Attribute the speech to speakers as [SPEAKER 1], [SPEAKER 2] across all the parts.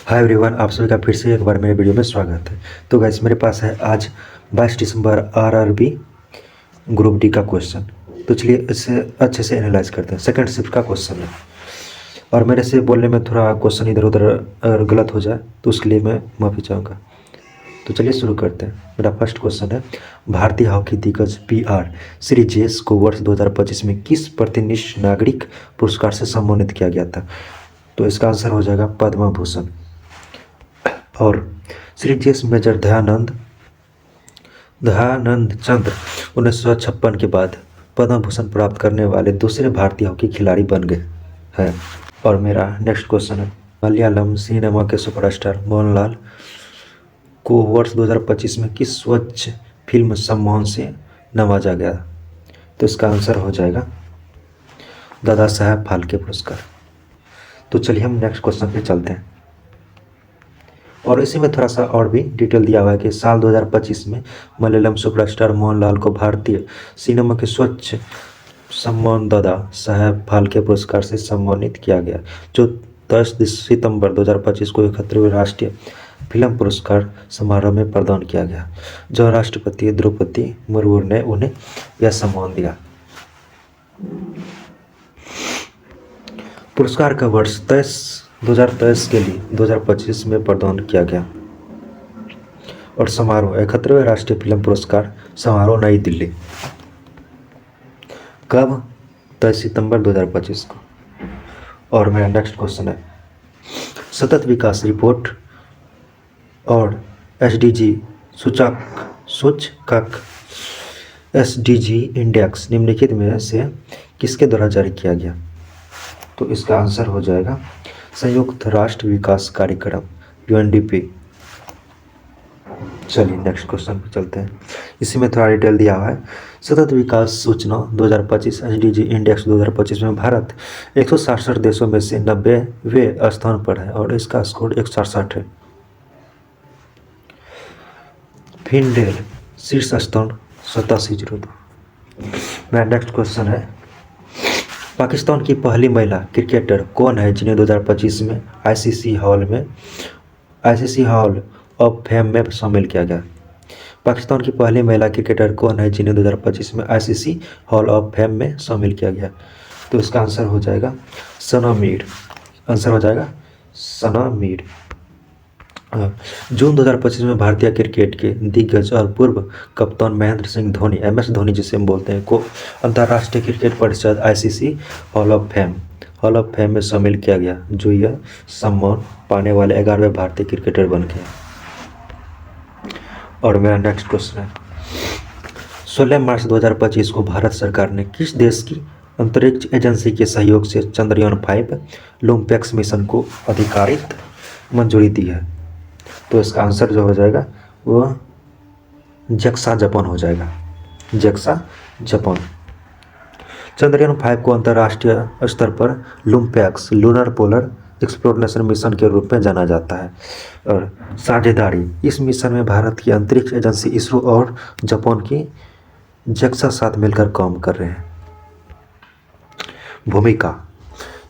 [SPEAKER 1] Hi everyone, आप सभी का फिर से एक बार मेरे वीडियो में स्वागत है। तो गाइस, मेरे पास है आज 22 दिसंबर आरआरबी ग्रुप डी का क्वेश्चन। तो चलिए इसे अच्छे से एनालाइज करते हैं। सेकंड शिफ्ट का क्वेश्चन है और मेरे से बोलने में थोड़ा क्वेश्चन इधर उधर अगर गलत हो जाए तो उसके लिए मैं माफ़ी चाहूँगा। तो चलिए शुरू करते हैं। मेरा फर्स्ट क्वेश्चन है, भारतीय हॉकी दिग्गज पीआर श्रीजेश को वर्ष 2025 में किस प्रतिनिष्ठ नागरिक पुरस्कार से सम्मानित किया गया था? तो इसका आंसर हो जाएगा पद्म भूषण। और श्रीजेश मेजर दयानंद चंद्र 1956 के बाद पद्म भूषण प्राप्त करने वाले दूसरे भारतीय हॉकी खिलाड़ी बन गए हैं। और मेरा नेक्स्ट क्वेश्चन है, मलयालम सिनेमा के सुपरस्टार मोहनलाल को वर्ष 2025 में किस स्वच्छ फिल्म सम्मान से नवाजा गया? तो इसका आंसर हो जाएगा दादा साहब फाल्के पुरस्कार। तो चलिए हम नेक्स्ट क्वेश्चन पे चलते हैं और इसी में थोड़ा सा और भी डिटेल दिया हुआ है कि साल 2025 में मलयालम सुपरस्टार मोहनलाल को भारतीय सिनेमा के स्वच्छ सम्मान दादा साहब फाल्के पुरस्कार से सम्मानित किया गया, जो 10 सितंबर 2025 को 71वें राष्ट्रीय फिल्म पुरस्कार समारोह में प्रदान किया गया, जो राष्ट्रपति द्रौपदी मुर्मू ने उन्हें यह सम्मान दिया। पुरस्कार का वर्ष 2023 के लिए 2025 में प्रदान किया गया और समारोह 71वें राष्ट्रीय फिल्म पुरस्कार समारोह नई दिल्ली। कब? 10 सितंबर 2025 को। और मेरा नेक्स्ट क्वेश्चन है, सतत विकास रिपोर्ट और एसडीजी सूचकांक एसडीजी इंडेक्स निम्नलिखित में से किसके द्वारा जारी किया गया? तो इसका आंसर हो जाएगा संयुक्त राष्ट्र विकास कार्यक्रम यूएनडीपी। चलिए नेक्स्ट क्वेश्चन पे चलते हैं। इसी में थोड़ा डिटेल दिया हुआ है, सतत विकास सूचना 2025 एसडीजी इंडेक्स 2025 में भारत 167 देशों में से 90वें स्थान पर है और इसका स्कोर 167 है। फिनलैंड शीर्ष स्थान 8702। मेरा नेक्स्ट क्वेश्चन है, पाकिस्तान की पहली महिला क्रिकेटर कौन है जिन्हें 2025 में आईसीसी हॉल ऑफ फेम में शामिल किया गया? पाकिस्तान की पहली महिला क्रिकेटर कौन है जिन्हें 2025 में आईसीसी हॉल ऑफ फेम में शामिल किया गया? तो इसका आंसर हो जाएगा सना मीर। आंसर हो जाएगा सना मीर। जून 2025 में भारतीय क्रिकेट के दिग्गज और पूर्व कप्तान महेंद्र सिंह धोनी, एमएस धोनी जिसे हम बोलते हैं, को अंतर्राष्ट्रीय क्रिकेट परिषद आईसीसी हॉल ऑफ फेम में शामिल किया गया, जो यह सम्मान पाने वाले 11वें भारतीय क्रिकेटर बन गए। और मेरा नेक्स्ट क्वेश्चन है, 16 मार्च 2025 को भारत सरकार ने किस देश की अंतरिक्ष एजेंसी के सहयोग से चंद्रयान 5 लूमपैक्स मिशन को आधिकारिक मंजूरी दी है? तो इसका आंसर जो हो जाएगा वह जक्सा जापान हो जाएगा। जक्सा जापान। चंद्रयान 5 को अंतर्राष्ट्रीय स्तर पर लूमपैक्स लूनर पोलर एक्सप्लोरेशन मिशन के रूप में जाना जाता है। और साझेदारी, इस मिशन में भारत की अंतरिक्ष एजेंसी इसरो और जापान की जक्सा साथ मिलकर काम कर रहे हैं। भूमिका,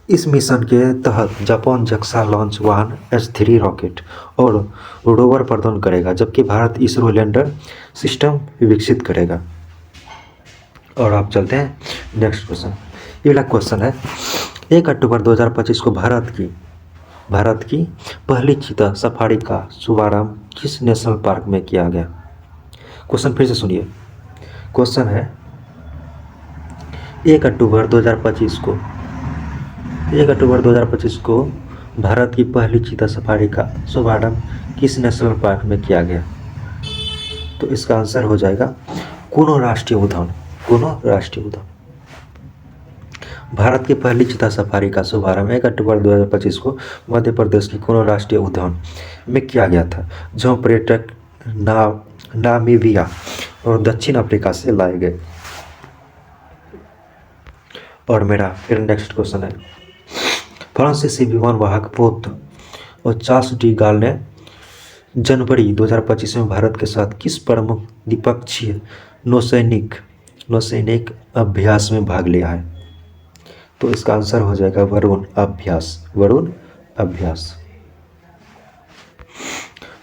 [SPEAKER 1] इस मिशन के तहत जापान जक्सा लॉन्च वाहन S3 रॉकेट और रोवर प्रदान करेगा, जबकि भारत इसरो लैंडर सिस्टम विकसित करेगा। और आप चलते हैं नेक्स्ट क्वेश्चन। ये वाला क्वेश्चन है, 1 अक्टूबर 2025 को भारत की पहली चीता सफारी का शुभारंभ किस नेशनल पार्क में किया गया? क्वेश्चन फिर से सुनिए। क्वेश्चन है, 1 अक्टूबर 2025 को भारत की पहली चीता सफारी का शुभारंभ किस नेशनल पार्क में किया गया? तो इसका आंसर हो जाएगा कुनो राष्ट्रीय उद्यान। भारत की पहली चीता सफारी का शुभारंभ 1 अक्टूबर 2025 को मध्य प्रदेश के कुनो राष्ट्रीय उद्यान में किया गया था, जहाँ पर्यटक नामीबिया और दक्षिण अफ्रीका से लाए गए। और मेरा फिर नेक्स्ट क्वेश्चन है, फ्रांसीसी विमान वाहक पोत और चार्ल्स डी गाल ने जनवरी 2025 में भारत के साथ किस प्रमुख द्विपक्षीय नौसैनिक अभ्यास में भाग लिया है? तो इसका आंसर हो जाएगा वरुण अभ्यास।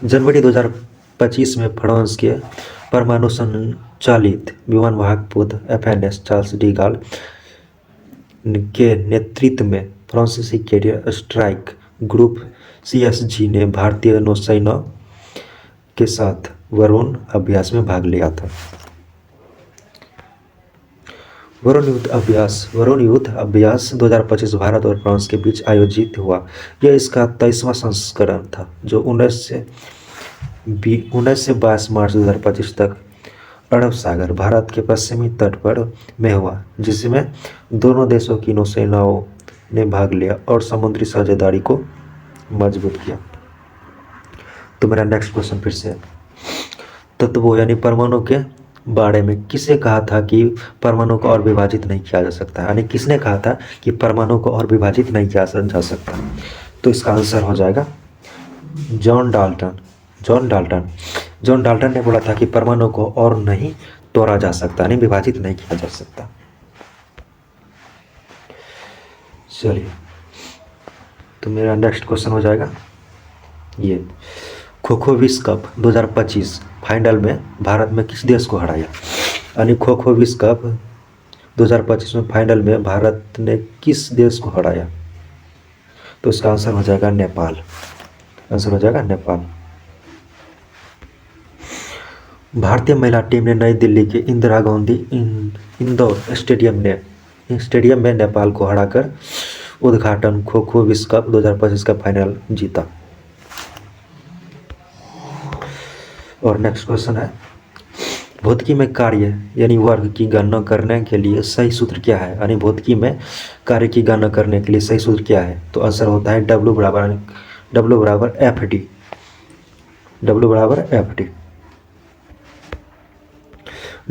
[SPEAKER 1] जनवरी 2025 में फ्रांस के परमाणु संचालित विमान वाहक पोत FNS चार्ल्स डी गाल के नेतृत्व में फ्रांसीसी कैरियर स्ट्राइक ग्रुप CSG ने भारतीय नौसेना के साथ वरुण अभ्यास में भाग लिया था। वरुण युद्ध अभ्यास 2025 भारत और फ्रांस के बीच आयोजित हुआ। यह इसका 23वां संस्करण था जो 19 से 22 मार्च 2025 तक अरब सागर भारत के पश्चिमी तट पर में हुआ, जिसमें दोनों देशों की नौसेनाओं ने भाग लिया और समुद्री साझेदारी को मजबूत किया। तो मेरा नेक्स्ट क्वेश्चन फिर से तत्वों यानी परमाणु के बारे में किसे कहा था कि परमाणु को और विभाजित नहीं किया जा सकता, यानी किसने कहा था कि परमाणु को और विभाजित नहीं किया जा सकता। तो इसका आंसर हो जाएगा जॉन डाल्टन ने बोला था कि परमाणु को और नहीं तोड़ा जा सकता, यानी विभाजित नहीं किया जा सकता। चलिए, तो मेरा नेक्स्ट क्वेश्चन हो जाएगा ये, खो खो विश्व कप 2025 फाइनल में भारत में किस देश को हराया, यानी खो खो विश्व कप 2025 में फाइनल में भारत ने किस देश को हराया। तो इसका आंसर हो जाएगा नेपाल। भारतीय महिला टीम ने नई दिल्ली के इंदिरा गांधी इंडोर स्टेडियम में नेपाल को हराकर उद्घाटन खो खो विश्व कप 2025 का फाइनल जीता। और नेक्स्ट क्वेश्चन है, भौतिकी में कार्य यानी वर्ग की गणना करने के लिए सही सूत्र क्या है, यानी भौतिकी में कार्य की गणना करने के लिए सही सूत्र क्या है। तो आंसर होता है W बराबर FD।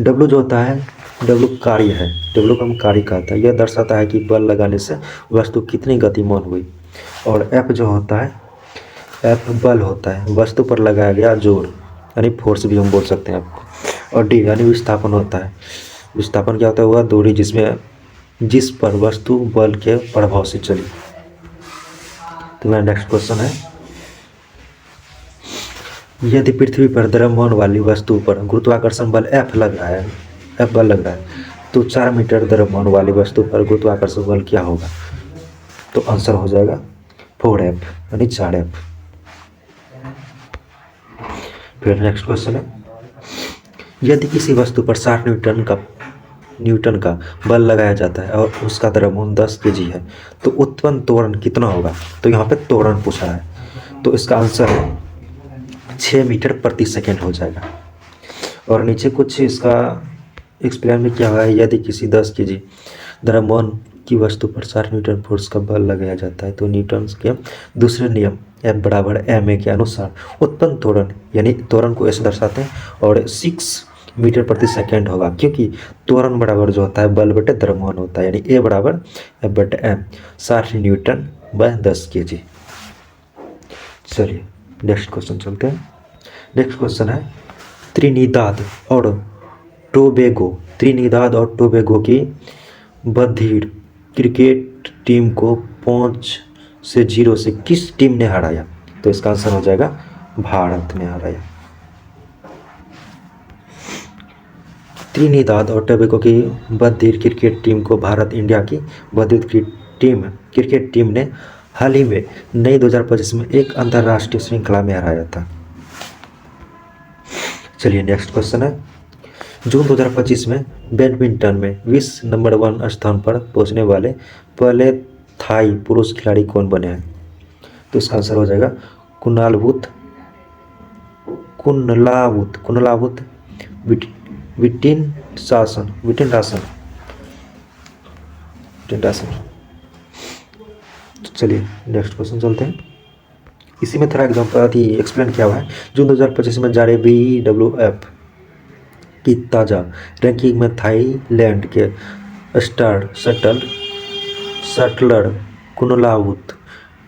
[SPEAKER 1] W जो होता है, W कार्य है, W को हम कार्य कहता है। यह दर्शाता है कि बल लगाने से वस्तु कितनी गतिमान हुई। और F जो होता है, F बल होता है, वस्तु पर लगाया गया जोर, यानी फोर्स भी हम बोल सकते हैं आपको। और D यानी विस्थापन होता है। विस्थापन क्या होता है, वह दूरी जिस पर वस्तु बल के प्रभाव से चली। तो मेरा नेक्स्ट क्वेश्चन है, यदि पृथ्वी पर द्रव्यमान वाली वस्तु पर गुरुत्वाकर्षण बल F लग रहा है, तो 4 मीटर द्रव्यमान वाली वस्तु पर गुरुत्वाकर्षण बल क्या होगा। तो आंसर हो जाएगा 4F, यानी 4F। फिर नेक्स्ट क्वेश्चन है, यदि किसी वस्तु पर 60 न्यूटन का बल लगाया जाता है और उसका द्रव्यमान 10 kg है, तो उत्पन्न त्वरण कितना होगा। तो यहाँ पे त्वरण पूछा है, तो इसका आंसर 6 मीटर प्रति सेकेंड हो जाएगा। और नीचे कुछ इसका एक्सप्लेन में क्या हुआ है, यदि किसी 10 kg द्रव्यमान की वस्तु पर 60 न्यूटन फोर्स का बल लगाया जाता है, तो न्यूटन के दूसरे नियम F बराबर ma के अनुसार उत्पन्न त्वरण, यानी त्वरण को ऐसे दर्शाते हैं, और 6 मीटर प्रति सेकेंड होगा, क्योंकि त्वरण बराबर जो होता है बल बटे द्रव्यमान होता है, यानी A बराबर F बटे M, 60 न्यूटन बाय 10 kg। चलिए नेक्स्ट क्वेश्चन चलते हैं। नेक्स्ट क्वेश्चन है, त्रिनिदाद और टोबैगो की बधिर क्रिकेट टीम को 5-0 से किस टीम ने हराया। तो इसका आंसर हो जाएगा भारत ने हराया। त्रिनिदाद और टोबैगो की बधिर क्रिकेट टीम को इंडिया की बधिर क्रिकेट टीम ने हाल ही में नई 2025 में एक अंतर्राष्ट्रीय श्रृंखला में हराया था। चलिए नेक्स्ट क्वेश्चन है, जून 2025 में बैडमिंटन में विश्व नंबर 1 स्थान पर पहुंचने वाले पहले थाई पुरुष खिलाड़ी कौन बने हैं। तो इसका आंसर हो जाएगा कुनलावुत विटिनरासन। चलिए नेक्स्ट क्वेश्चन चलते हैं। इसी में थोड़ा एग्जाम्पल एक्सप्लेन किया हुआ है। जून 2025 में जारी BWF की ताज़ा रैंकिंग में थाईलैंड के स्टार शटलर कुनलावुत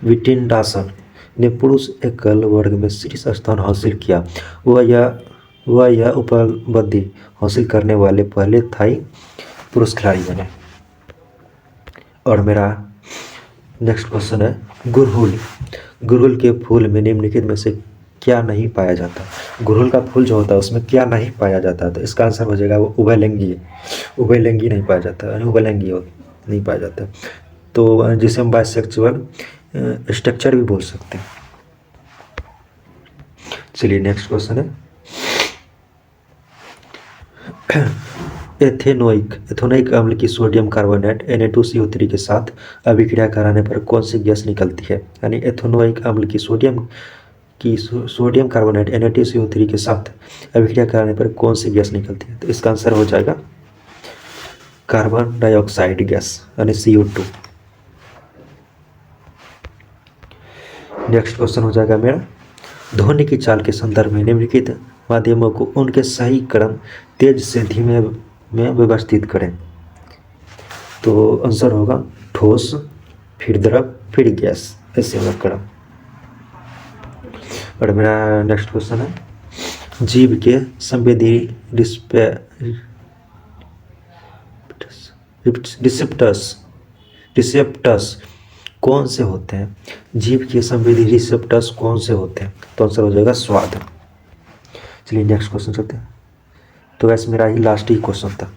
[SPEAKER 1] विटिनरासन ने पुरुष एकल वर्ग में शीर्ष स्थान हासिल किया। वह यह उपलब्धि हासिल करने वाले पहले थाई पुरुष खिलाड़ी बने। और मेरा नेक्स्ट क्वेश्चन है, गुड़हल के फूल में निम्नलिखित में से क्या नहीं पाया जाता? गुड़हल का फूल जो होता है उसमें क्या नहीं पाया जाता? तो इसका आंसर हो जाएगा वो उभयलिंगी है। उभयलिंगी नहीं पाया जाता, यानी उभयलिंगी नहीं पाया जाता। तो जिसे हम बाइसेक्सुअल स्ट्रक्चर भी बोल सकते हैं। चलिए नेक्स्ट क्वेश्चन है एथेनोइक अम्ल की सोडियम कार्बोनेट Na2CO3 के साथ अभिक्रिया कराने पर कौन सी गैस निकलती है? यानी एथेनोइक अम्ल की सोडियम कार्बोनेट Na2CO3 के साथ अभिक्रिया कराने पर कौन सी गैस निकलती है? तो इसका आंसर हो जाएगा कार्बन डाइऑक्साइड गैस, यानी CO2। नेक्स्ट क्वेश्चन हो जाएगा मेरा, ध्वनि की चाल के संदर्भ में निम्नलिखित माध्यमों को उनके सही क्रम तेज से धीमे में व्यवस्थित करें। तो आंसर होगा ठोस, फिर द्रव, फिर गैस, ऐसे होगा क्रम। और मेरा नेक्स्ट क्वेश्चन है, जीव के संवेदी रिसेप्टर्स कौन से होते हैं? जीव के संवेदी रिसेप्टर्स कौन से होते हैं? तो आंसर हो जाएगा स्वाद। चलिए नेक्स्ट क्वेश्चन चलते हैं। तो वैसे मेरा ही लास्ट ही क्वेश्चन था।